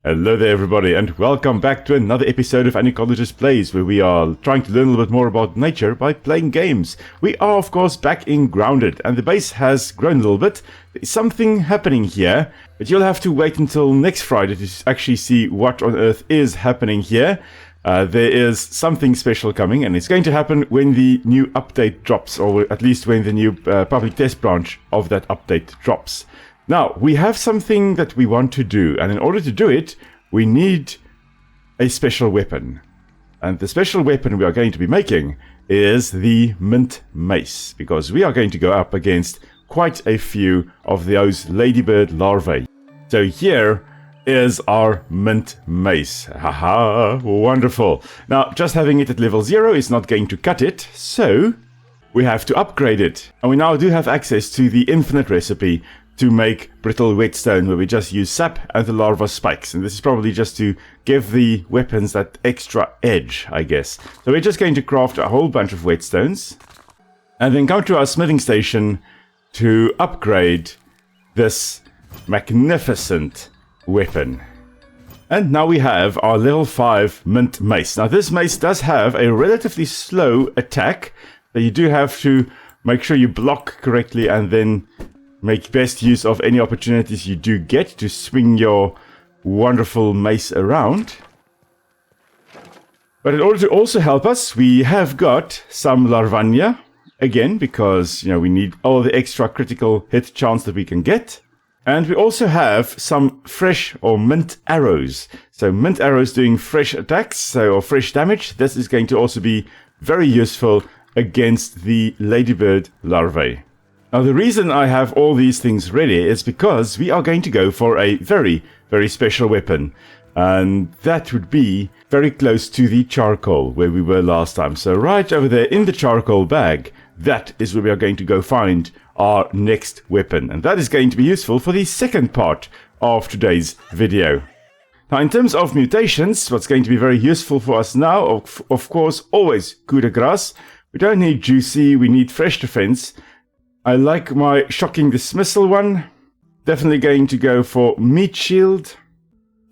Hello there everybody, and welcome back to another episode of An Ecologist Plays, where we are trying to learn a little bit more about nature by playing games. We are of course back in Grounded, and the base has grown a little bit. There's something happening here, but you'll have to wait until next Friday to actually see what on earth is happening here. There is something special coming, and it's going to happen when the new update drops, or at least when the new public test branch of that update drops. Now, we have something that we want to do, and in order to do it, we need a special weapon. And the special weapon we are going to be making is the mint mace, because we are going to go up against quite a few of those ladybird larvae. So here is our mint mace. Haha, wonderful. Now, just having it at level 0 is not going to cut it, so we have to upgrade it. And we now do have access to the infinite recipe to make brittle whetstone, where we just use sap and the larva spikes. And this is probably just to give the weapons that extra edge, I guess. So we're just going to craft a whole bunch of whetstones and then come to our smithing station to upgrade this magnificent weapon. And now we have our level 5 mint mace. Now this mace does have a relatively slow attack, so you do have to make sure you block correctly and then make best use of any opportunities you do get to swing your wonderful mace around. But in order to also help us, we have got some larvania, again, because we need all the extra critical hit chance that we can get. And we also have some fresh or mint arrows. So mint arrows doing fresh attacks, or fresh damage. This is going to also be very useful against the ladybird larvae. Now, the reason I have all these things ready is because we are going to go for a very, very special weapon. And that would be very close to the charcoal, where we were last time. So right over there in the charcoal bag, that is where we are going to go find our next weapon. And that is going to be useful for the second part of today's video. Now, in terms of mutations, what's going to be very useful for us now, of course, always coup de grace. We don't need juicy, we need fresh defense. I like my shocking dismissal one. Definitely going to go for meat shield.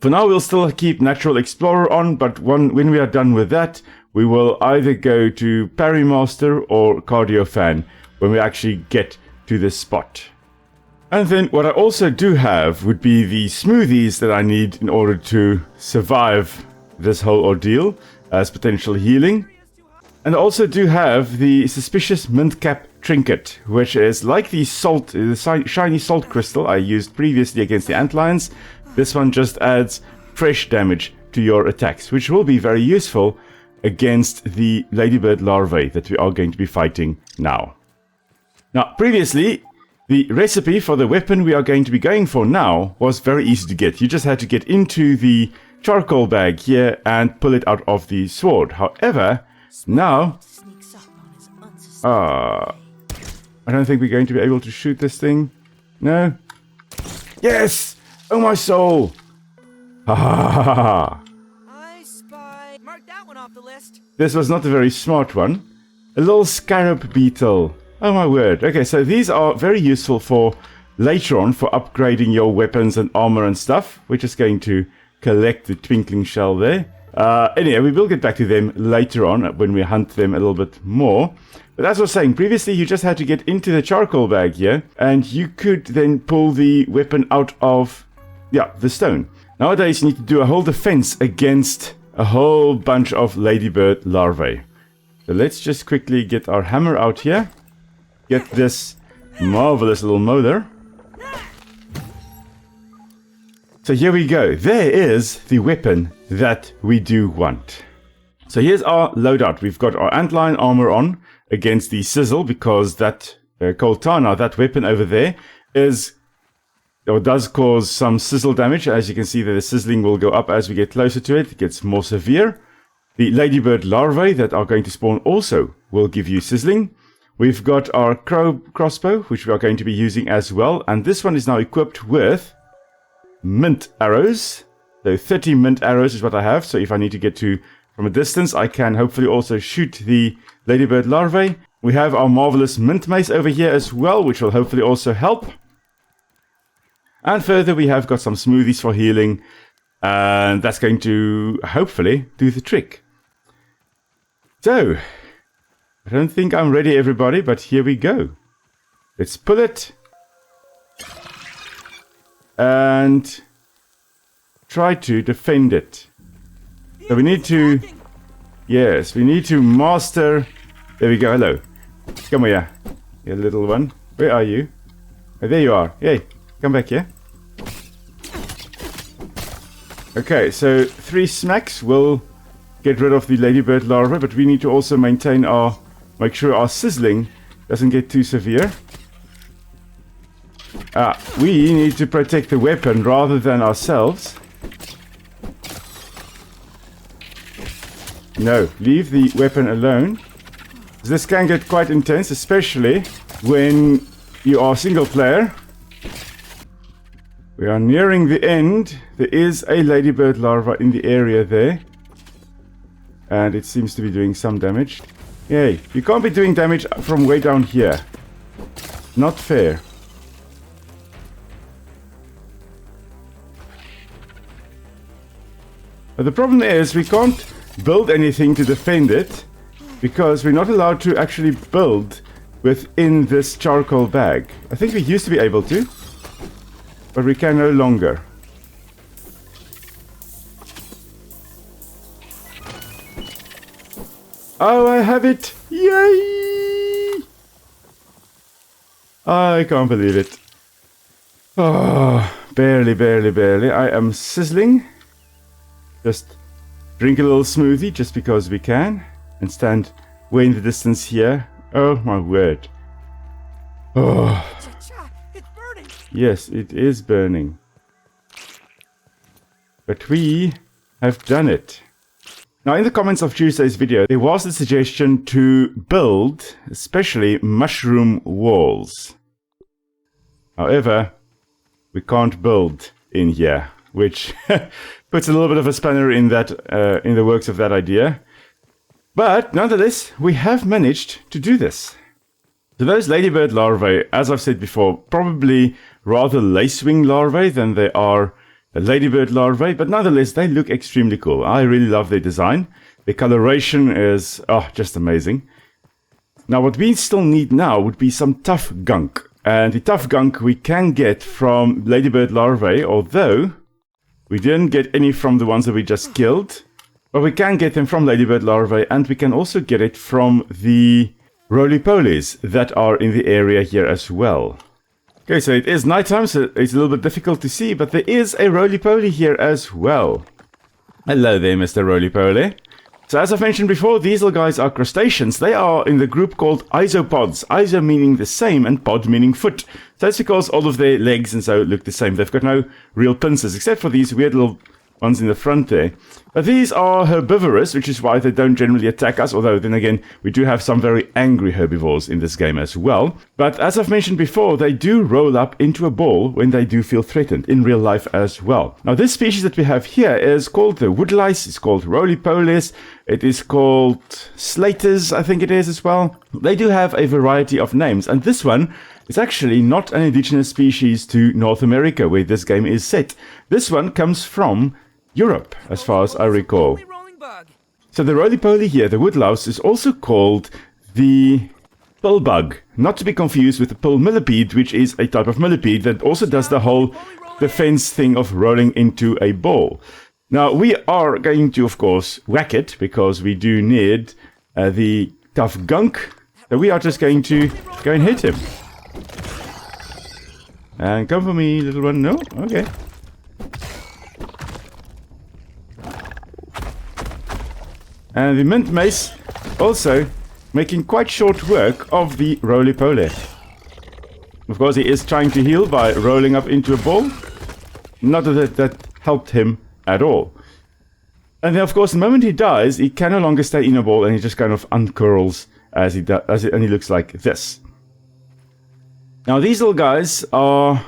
For now, we'll still keep natural explorer on, but when we are done with that, we will either go to parry master or cardio fan when we actually get to this spot. And then what I also do have would be the smoothies that I need in order to survive this whole ordeal as potential healing. And I also do have the suspicious mint cap trinket, which is like the shiny salt crystal I used previously against the antlions. This one just adds fresh damage to your attacks, which will be very useful against the ladybird larvae that we are going to be fighting now. Now, previously, the recipe for the weapon we are going to be going for now was very easy to get. You just had to get into the charcoal bag here and pull it out of the sword. However, now, I don't think we're going to be able to shoot this thing. No? Yes! Oh my soul! Ha ha ha ha! I spy. Mark that one off the list. This was not a very smart one. A little scarab beetle. Oh my word. Okay, so these are very useful for later on for upgrading your weapons and armor and stuff. We're just going to collect the twinkling shell there. Anyway, we will get back to them later on when we hunt them a little bit more. But as I was saying, previously you just had to get into the charcoal bag here, and you could then pull the weapon out of, the stone. Nowadays you need to do a whole defense against a whole bunch of ladybird larvae. So let's just quickly get our hammer out here. Get this marvelous little molar. So here we go. There is the weapon that we do want. So here's our loadout. We've got our antlion armor on against the sizzle, because that Coltana, that weapon over there, does cause some sizzle damage. As you can see, the sizzling will go up as we get closer to it. It gets more severe. The ladybird larvae that are going to spawn also will give you sizzling. We've got our crossbow, which we are going to be using as well. And this one is now equipped with mint arrows. So 30 mint arrows is what I have. So if I need to get to from a distance, I can hopefully also shoot the ladybird larvae. We have our marvelous mint mace over here as well, which will hopefully also help. And further, we have got some smoothies for healing. And that's going to hopefully do the trick. So, I don't think I'm ready, everybody, but here we go. Let's pull it. And try to defend it. So we need to... Yes, we need to master... There we go, hello. Come here, you little one. Where are you? Oh, there you are. Yay, come back here. Okay, so 3 smacks will get rid of the ladybird larva, but we need to also maintain our... Make sure our sizzling doesn't get too severe. We need to protect the weapon rather than ourselves. No, leave the weapon alone. This can get quite intense, especially when you are single player. We are nearing the end. There is a ladybird larva in the area there. And it seems to be doing some damage. Yay, you can't be doing damage from way down here. Not fair. But the problem is we can't build anything to defend it because we're not allowed to actually build within this charcoal bag. I think we used to be able to, but we can no longer. Oh, I have it! Yay! I can't believe it. Oh, barely, barely, barely. I am sizzling. Just drink a little smoothie just because we can. And stand way in the distance here. Oh my word. Oh. It's burning. Yes, it is burning. But we have done it. Now in the comments of Tuesday's video, there was the suggestion to build, especially mushroom walls. However, we can't build in here, which puts a little bit of a spanner in that in the works of that idea. But nonetheless, we have managed to do this. So those ladybird larvae, as I've said before, probably rather lacewing larvae than they are ladybird larvae, but nonetheless, they look extremely cool. I really love their design. Their coloration is just amazing. Now, what we still need now would be some tough gunk. And the tough gunk we can get from ladybird larvae, although we didn't get any from the ones that we just killed. But we can get them from ladybird larvae, and we can also get it from the roly-polies that are in the area here as well. Okay, so it is nighttime, so it's a little bit difficult to see, but there is a roly-poly here as well. Hello there, Mr. Roly-poly. So as I've mentioned before, these little guys are crustaceans. They are in the group called isopods. Iso meaning the same and pod meaning foot. So that's because all of their legs and so look the same. They've got no real pincers, except for these weird little ones in the front there. But these are herbivorous, which is why they don't generally attack us, although then again, we do have some very angry herbivores in this game as well. But as I've mentioned before, they do roll up into a ball when they do feel threatened in real life as well. Now this species that we have here is called the woodlice, it's called roly-polies, it is called slaters, I think it is as well. They do have a variety of names, and this one is actually not an indigenous species to North America, where this game is set. This one comes from Europe, as far as I recall. So the roly-poly here, the woodlouse, is also called the pill bug, not to be confused with the pill millipede, which is a type of millipede that also does the whole defense thing of rolling into a ball. Now, we are going to, of course, whack it, because we do need the tough gunk. So we are just going to go and hit him. And come for me, little one. No? Okay. And the mint mace also making quite short work of the roly-poly. Of course, he is trying to heal by rolling up into a ball. Not that that helped him at all. And then, of course, the moment he dies, he can no longer stay in a ball, and he just kind of uncurls as he does, and he looks like this. Now, these little guys are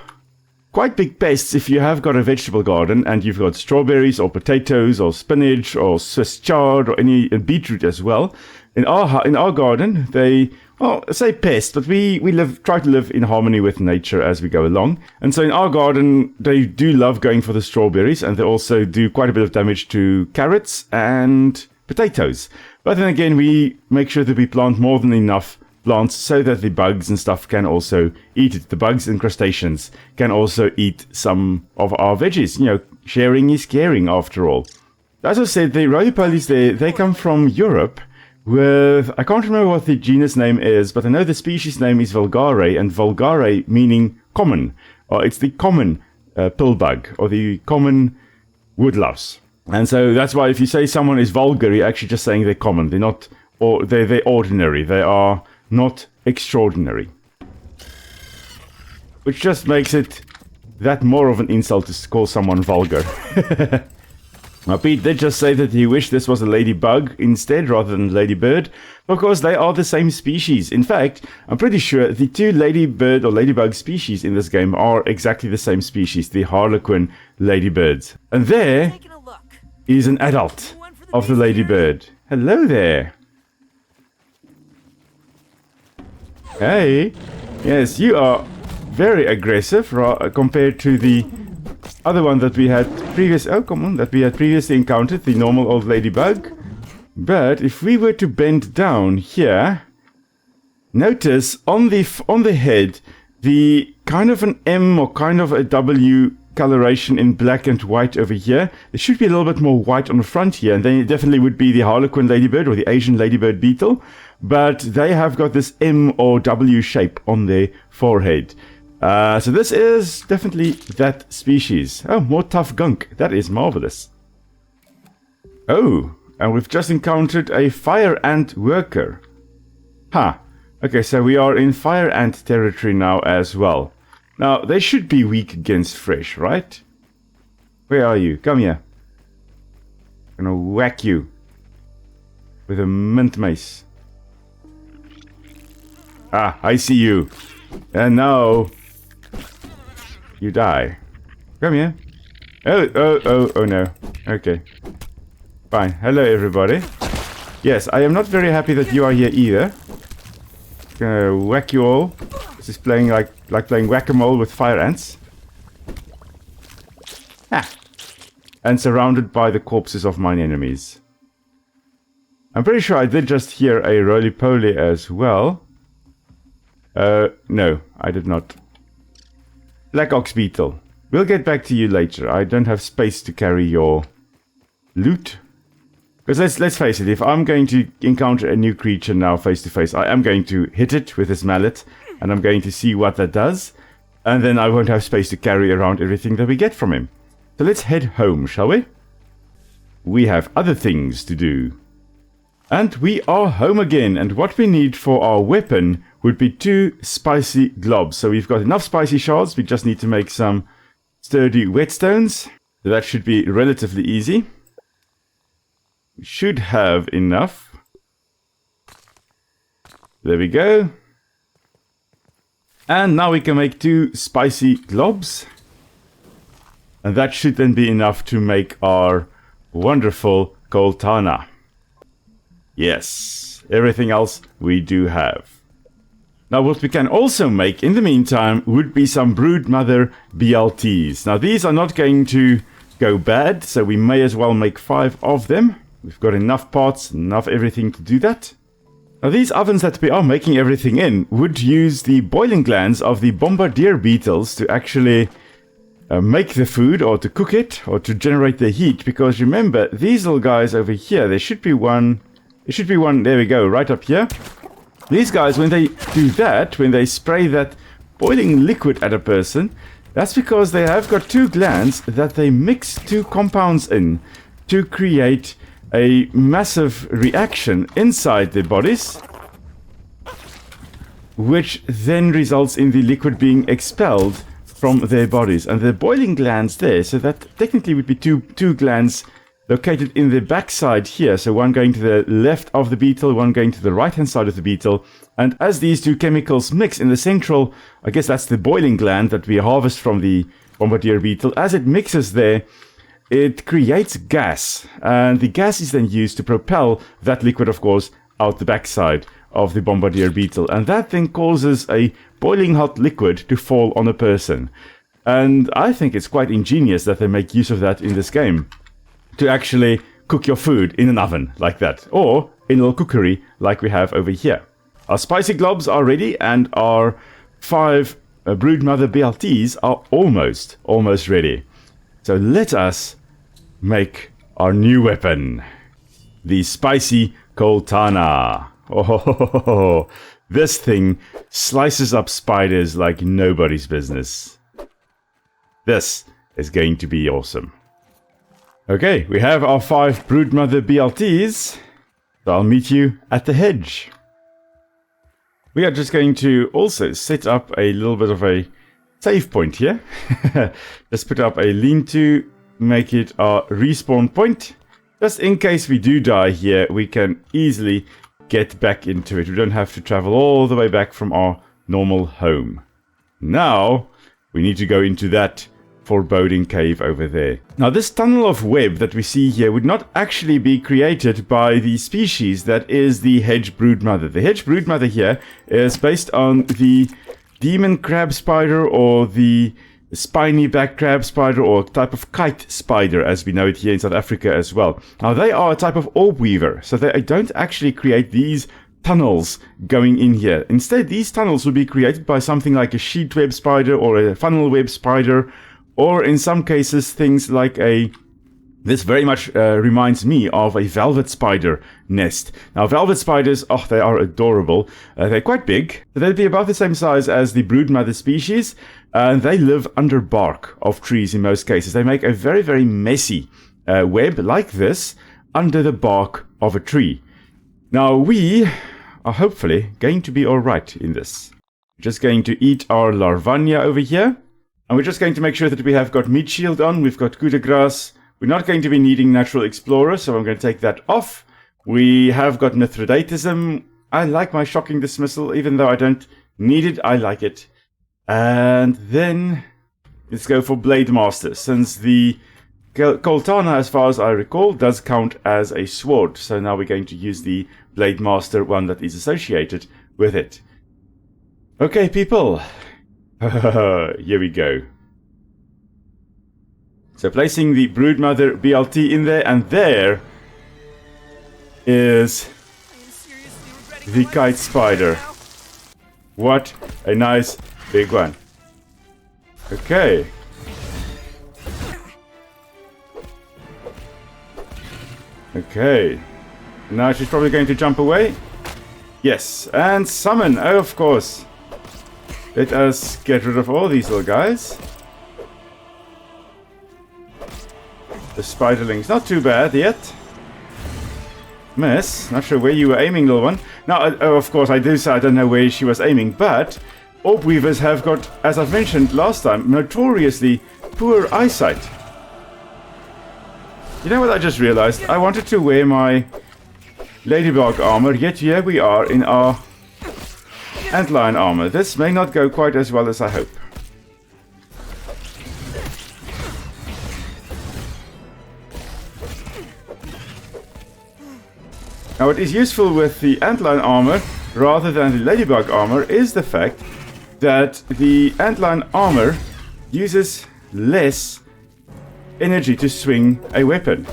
quite big pests if you have got a vegetable garden and you've got strawberries or potatoes or spinach or Swiss chard or any beetroot as well. In our garden, they well, I say pest, but we try to live in harmony with nature as we go along. And so in our garden, they do love going for the strawberries, and they also do quite a bit of damage to carrots and potatoes. But then again, we make sure that we plant more than enough plants so that the bugs and stuff can also eat it. The bugs and crustaceans can also eat some of our veggies. You know, sharing is caring after all. As I said, the roly-polies there, they come from Europe with, I can't remember what the genus name is, but I know the species name is vulgare, and vulgare meaning common. Or it's the common pill bug, or the common woodlouse. And so that's why if you say someone is vulgar, you're actually just saying they're common. They're not, or they're ordinary. They are not extraordinary. Which just makes it that more of an insult to call someone vulgar. Now, Pete did just say that he wished this was a ladybug instead rather than ladybird. Of course, they are the same species. In fact, I'm pretty sure the two ladybird or ladybug species in this game are exactly the same species, the harlequin ladybirds. And there is an adult of the ladybird. Hello there. Hey. Yes, you are very aggressive compared to the other one that we had previously encountered, the normal old ladybug. But if we were to bend down here, notice on the head the kind of an M or kind of a W coloration in black and white over here. There should be a little bit more white on the front here, and then it definitely would be the harlequin ladybird or the Asian ladybird beetle. But they have got this M or W shape on their forehead. So this is definitely that species. Oh, more tough gunk. That is marvelous. Oh, and we've just encountered a fire ant worker. Ha. Okay, so we are in fire ant territory now as well. Now, they should be weak against fresh, right? Where are you? Come here. I'm gonna whack you with a mint mace. Ah, I see you. And now you die. Come here. Oh no. Okay. Fine. Hello, everybody. Yes, I am not very happy that you are here either. Gonna whack you all. This is playing like playing whack-a-mole with fire ants. Ah. And surrounded by the corpses of mine enemies. I'm pretty sure I did just hear a roly-poly as well. No, I did not. Black Ox Beetle. We'll get back to you later. I don't have space to carry your loot. Because let's face it, if I'm going to encounter a new creature now face to face, I am going to hit it with this mallet, and I'm going to see what that does, and then I won't have space to carry around everything that we get from him. So let's head home, shall we? We have other things to do. And we are home again, and what we need for our weapon would be 2 spicy globs. So we've got enough spicy shards, we just need to make some sturdy whetstones. That should be relatively easy. We should have enough. There we go. And now we can make 2 spicy globs. And that should then be enough to make our wonderful Coltana. Yes, everything else we do have. Now what we can also make in the meantime would be some Broodmother BLTs. Now these are not going to go bad, so we may as well make 5 of them. We've got enough parts, enough everything to do that. Now these ovens that we are making everything in would use the boiling glands of the bombardier beetles to actually make the food, or to cook it, or to generate the heat. Because remember, these little guys over here, there should be one, there we go, right up here. These guys, when they do that, when they spray that boiling liquid at a person, that's because they have got 2 glands that they mix 2 compounds in to create a massive reaction inside their bodies, which then results in the liquid being expelled from their bodies. And the boiling glands there, so that technically would be two glands located in the backside here. So one going to the left of the beetle, one going to the right hand side of the beetle. And as these 2 chemicals mix in the central, I guess that's the boiling gland that we harvest from the bombardier beetle, as it mixes there, it creates gas, and the gas is then used to propel that liquid, of course, out the backside of the bombardier beetle, and that thing causes a boiling hot liquid to fall on a person. And I think it's quite ingenious that they make use of that in this game, to actually cook your food in an oven like that, or in a little cookery like we have over here. Our spicy globs are ready, and our 5 Broodmother BLTs are almost ready. So let us make our new weapon, the spicy Coltana. Oh, this thing slices up spiders like nobody's business. This is going to be awesome. Okay, we have our 5 Broodmother BLTs. So I'll meet you at the hedge. We are just going to also set up a little bit of a save point here. Let's put up a lean-to, make it our respawn point. Just in case we do die here, we can easily get back into it. We don't have to travel all the way back from our normal home. Now, we need to go into that foreboding cave over there. Now, this tunnel of web that we see here would not actually be created by the species that is the hedge broodmother. The hedge broodmother here is based on the demon crab spider, or the spiny back crab spider, or type of kite spider as we know it here in South Africa as well. Now, they are a type of orb weaver, so they don't actually create these tunnels going in here. Instead, these tunnels would be created by something like a sheet web spider or a funnel web spider, or in some cases things like this very much reminds me of a velvet spider nest. Now, velvet spiders, oh, they are adorable. They're quite big. They'd be about the same size as the broodmother species, and they live under bark of trees in most cases. They make a very, very messy web like this under the bark of a tree. Now, we are hopefully going to be alright in this. We're just going to eat our larvania over here. And we're just going to make sure that we have got meat shield on. We've got coup de grace. We're not going to be needing natural explorer, so I'm going to take that off. We have got mithridatism. I like my shocking dismissal, even though I don't need it. I like it. And then let's go for blade master, since the Coltana, as far as I recall, does count as a sword. So now we're going to use the blade master one that is associated with it. Okay, people. Here we go. So placing the Broodmother BLT in there, and there is the kite spider. What a nice big one. Okay. Okay. Now she's probably going to jump away. Yes, and summon, oh, of course. Let us get rid of all these little guys. The spiderling's not too bad yet. Miss. Not sure where you were aiming, little one. Now, of course, I do say I don't know where she was aiming, but orb weavers have got, as I've mentioned last time, notoriously poor eyesight. You know what I just realized? I wanted to wear my ladybug armor, yet here we are in our antlion armor. This may not go quite as well as I hope. Now, what is useful with the antlion armor rather than the ladybug armor is the fact that the antlion armor uses less energy to swing a weapon.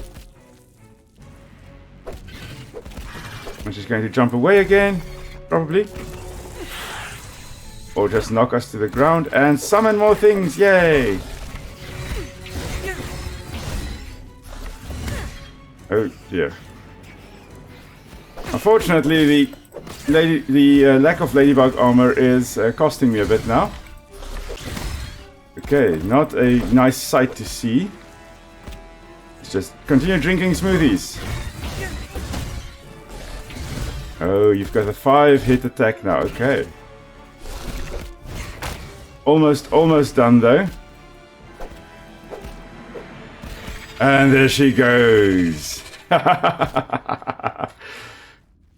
I'm just going to jump away again, probably. Or just knock us to the ground and summon more things. Yay! Oh dear. Unfortunately, the lack of ladybug armor is costing me a bit now. Okay, not a nice sight to see. Let's just continue drinking smoothies. Oh, you've got a 5-hit attack now. Okay. Almost done though. And there she goes.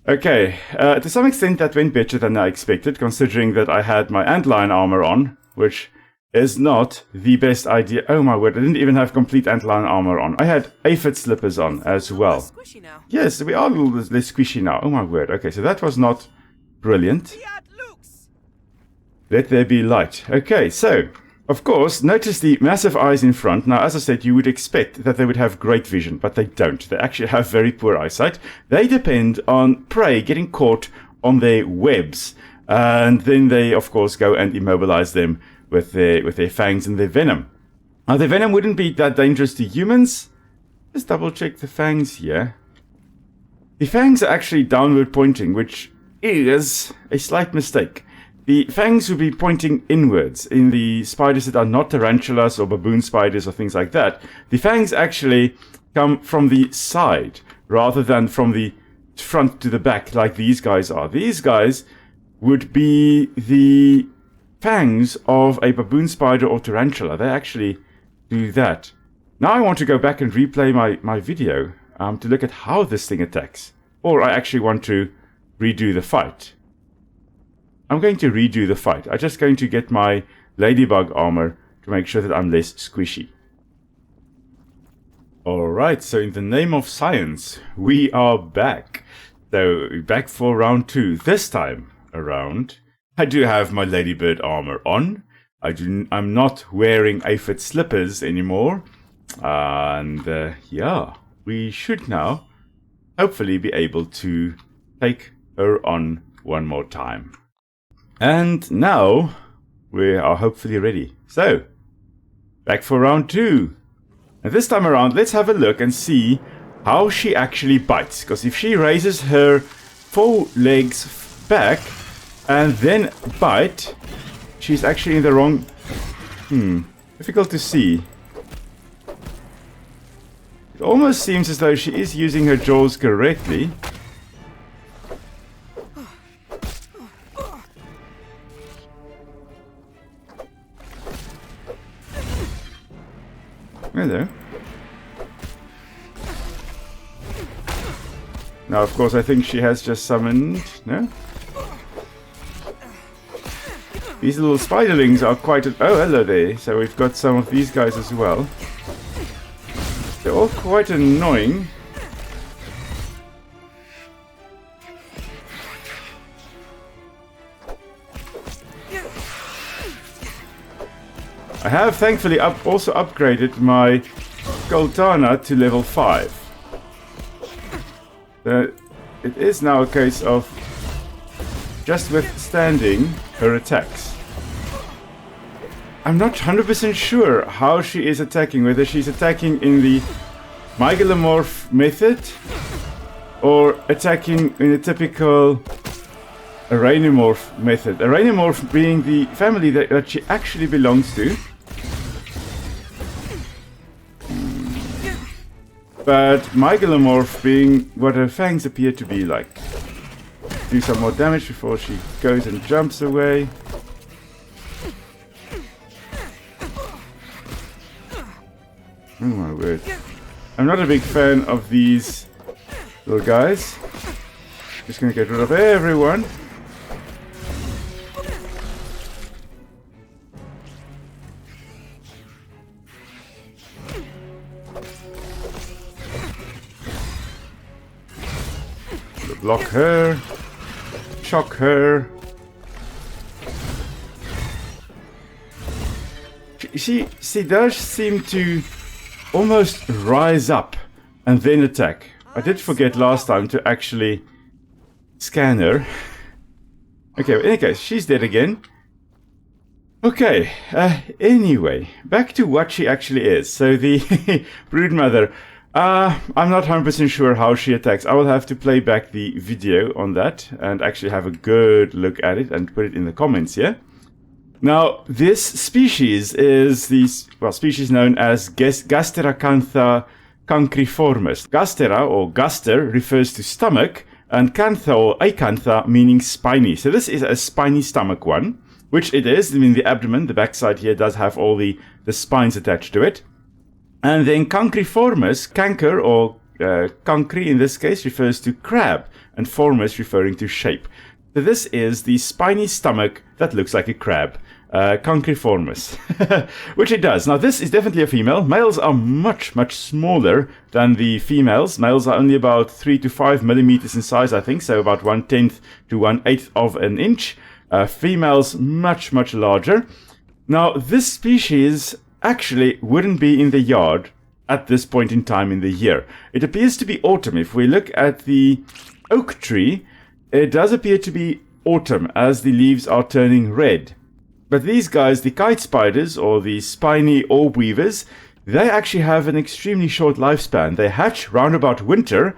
Okay, to some extent that went better than I expected, considering that I had my antlion armor on, which is not the best idea. Oh my word, I didn't even have complete antlion armor on. I had aphid slippers on as well. Squishy now. Yes, we are a little less squishy now. Oh my word. Okay, so that was not Brilliant. Fiat Lux! Let there be light. Okay, so, of course, notice the massive eyes in front. Now, as I said, you would expect that they would have great vision, but they don't. They actually have very poor eyesight. They depend on prey getting caught on their webs. And then they, of course, go and immobilize them with their fangs and their venom. Now, the venom wouldn't be that dangerous to humans. Just double check the fangs here. The fangs are actually downward pointing, which is a slight mistake. The fangs would be pointing inwards in the spiders that are not tarantulas or baboon spiders or things like that. The fangs actually come from the side rather than from the front to the back like these guys are. These guys would be the fangs of a baboon spider or tarantula. They actually do that. Now I want to go back and replay my video to look at how this thing attacks. Or I actually want to redo the fight. I'm going to redo the fight. I'm just going to get my ladybug armor to make sure that I'm less squishy. Alright, so in the name of science, we are back. So, back for round 2. This time around, I do have my ladybird armor on. I'm not wearing aphid slippers anymore. And yeah, we should now hopefully be able to take her on one more time. And now we are hopefully ready. So, back for round 2. And this time around, let's have a look and see how she actually bites. Because if she raises her forelegs back and then bite, she's actually in the wrong... difficult to see. It almost seems as though she is using her jaws correctly. Hello. Now, of course, I think she has just summoned... No? These little spiderlings are quite... Oh, hello there. So we've got some of these guys as well. They're all quite annoying. I have thankfully also upgraded my Goltana to level 5. It is now a case of just withstanding her attacks. I'm not 100% sure how she is attacking, whether she's attacking in the Megalomorph method or attacking in a typical Araneomorph method. Araneomorph being the family that she actually belongs to. But Megalomorph being what her fangs appear to be like. Do some more damage before she goes and jumps away. Oh my word. I'm not a big fan of these little guys. Just gonna get rid of everyone. Block her. Shock her. She does seem to almost rise up and then attack. I did forget last time to actually scan her. Okay, in any case, she's dead again. Okay, anyway, back to what she actually is. So the Broodmother, I'm not 100% sure how she attacks. I will have to play back the video on that and actually have a good look at it and put it in the comments here. Now, this species is the species known as Gasteracantha cancriformis. Gastera or gaster refers to stomach, and cantha or acantha meaning spiny. So this is a spiny stomach one, which it is. I mean, the abdomen, the backside here, does have all the spines attached to it. And then cancriformis, canker or cancri in this case, refers to crab, and formis referring to shape. So this is the spiny stomach that looks like a crab. concriformis, which it does. Now, this is definitely a female. Males are much, much smaller than the females. Males are only about 3 to 5 millimeters in size, I think, so about 1/10 to 1/8 of an inch. Females much, much larger. Now, this species actually wouldn't be in the yard at this point in time in the year. It appears to be autumn. If we look at the oak tree, it does appear to be autumn as the leaves are turning red. But these guys, the kite spiders or the spiny orb weavers, they actually have an extremely short lifespan. They hatch round about winter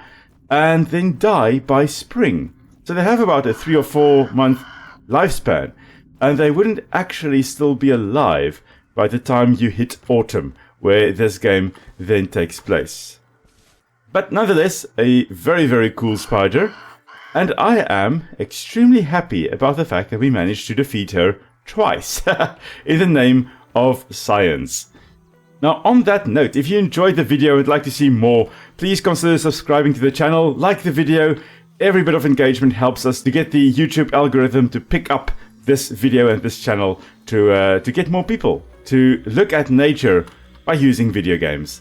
and then die by spring. So they have about a 3 or 4 month lifespan, and they wouldn't actually still be alive by the time you hit autumn, where this game then takes place. But nonetheless, a very, very cool spider, and I am extremely happy about the fact that we managed to defeat her twice in the name of science. Now, on that note, if you enjoyed the video and would like to see more, please consider subscribing to the channel, like the video. Every bit of engagement helps us to get the YouTube algorithm to pick up this video and this channel to get more people to look at nature by using video games.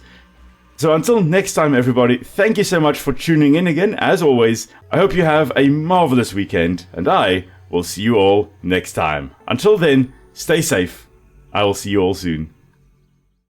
So until next time, everybody, thank you so much for tuning in again. As always, I hope you have a marvelous weekend, and I will see you all next time. Until then, stay safe. I will see you all soon.